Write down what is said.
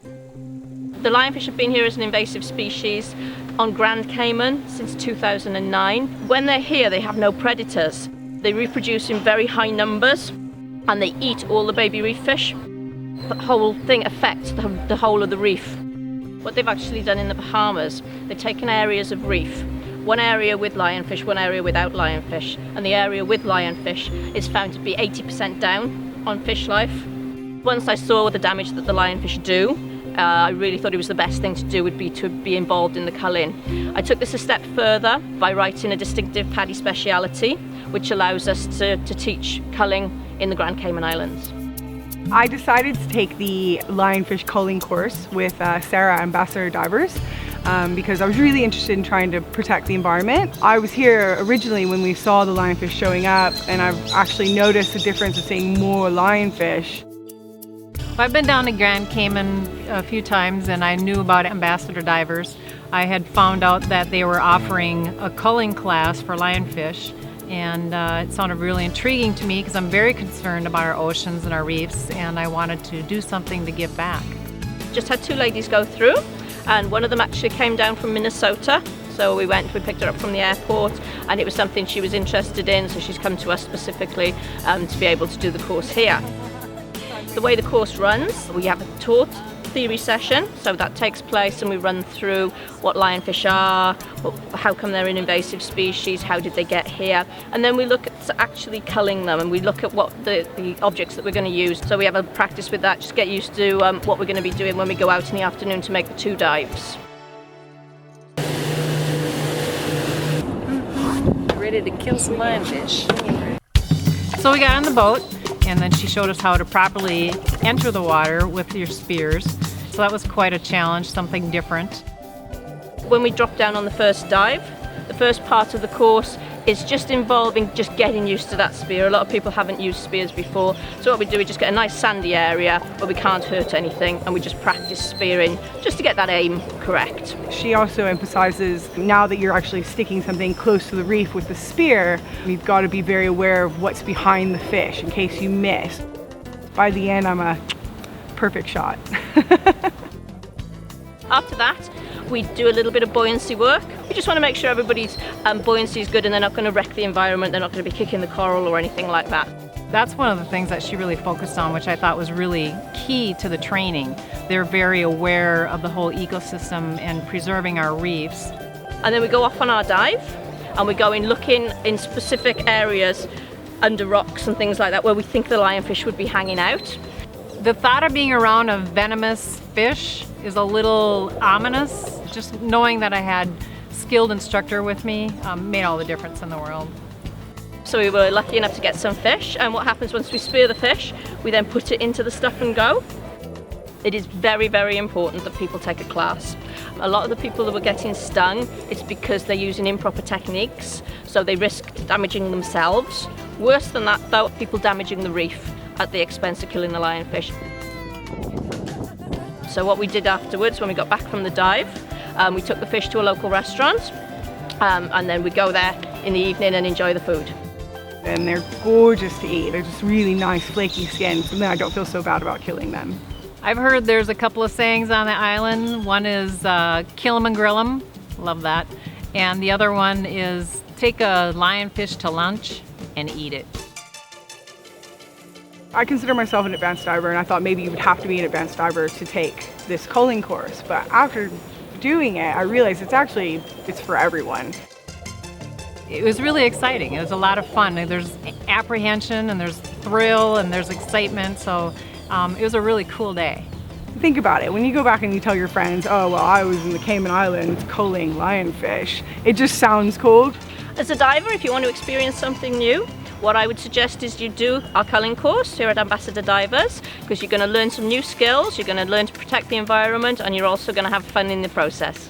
The lionfish have been here as an invasive species on Grand Cayman since 2009. When they're here, they have no predators. They reproduce in very high numbers and they eat all the baby reef fish. The whole thing affects the whole of the reef. What they've actually done in the Bahamas, they've taken areas of reef, one area with lionfish, one area without lionfish, and the area with lionfish is found to be 80% down on fish life. Once I saw the damage that the lionfish do, I really thought it was the best thing to do would be to be involved in the culling. I took this a step further by writing a distinctive PADI speciality, which allows us to teach culling in the Grand Cayman Islands. I decided to take the lionfish culling course with Sarah, Ambassador Divers, because I was really interested in trying to protect the environment. I was here originally when we saw the lionfish showing up, and I've actually noticed the difference of seeing more lionfish. I've been down to Grand Cayman a few times and I knew about Ambassador Divers. I had found out that they were offering a culling class for lionfish, and it sounded really intriguing to me because I'm very concerned about our oceans and our reefs, and I wanted to do something to give back. Just had two ladies go through, and one of them actually came down from Minnesota. So we picked her up from the airport, and it was something she was interested in, so she's come to us specifically to be able to do the course here. The way the course runs, we have a taught theory session, so that takes place and we run through what lionfish are, how come they're an invasive species, how did they get here, and then we look at actually culling them and we look at what the objects that we're going to use. So we have a practice with that, just get used to what we're going to be doing when we go out in the afternoon to make the 2 dives. Ready to kill some lionfish. So we got on the boat, and then she showed us how to properly enter the water with your spears. So that was quite a challenge, something different. When we drop down on the first dive, the first part of the course is just involving just getting used to that spear. A lot of people haven't used spears before, so what we do is just get a nice sandy area where we can't hurt anything, and we just practice spearing just to get that aim correct. She also emphasizes now that you're actually sticking something close to the reef with the spear, you've got to be very aware of what's behind the fish in case you miss. By the end, I'm a perfect shot. After that, we do a little bit of buoyancy work. We just want to make sure everybody's buoyancy is good and they're not going to wreck the environment, they're not going to be kicking the coral or anything like that. That's one of the things that she really focused on, which I thought was really key to the training. They're very aware of the whole ecosystem and preserving our reefs. And then we go off on our dive and we go in looking in specific areas under rocks and things like that where we think the lionfish would be hanging out. The thought of being around a venomous fish is a little ominous. Just knowing that I had a skilled instructor with me made all the difference in the world. So we were lucky enough to get some fish, and what happens once we spear the fish, we then put it into the stuff and go. It is very, very important that people take a class. A lot of the people that were getting stung, it's because they're using improper techniques, so they risk damaging themselves. Worse than that though, people damaging the reef at the expense of killing the lionfish. So what we did afterwards, when we got back from the dive, we took the fish to a local restaurant, and then we go there in the evening and enjoy the food. And they're gorgeous to eat. They're just really nice flaky skin, so then I don't feel so bad about killing them. I've heard there's a couple of sayings on the island. One is kill 'em and grill 'em, love that. And the other one is take a lionfish to lunch and eat it. I consider myself an advanced diver, and I thought maybe you would have to be an advanced diver to take this culling course. But after doing it, I realized it's for everyone. It was really exciting. It was a lot of fun. There's apprehension and there's thrill and there's excitement. So it was a really cool day. Think about it. When you go back and you tell your friends, oh, well, I was in the Cayman Islands culling lionfish, it just sounds cool. As a diver, if you want to experience something new, what I would suggest is you do our culling course here at Ambassador Divers, because you're going to learn some new skills, you're going to learn to protect the environment, and you're also going to have fun in the process.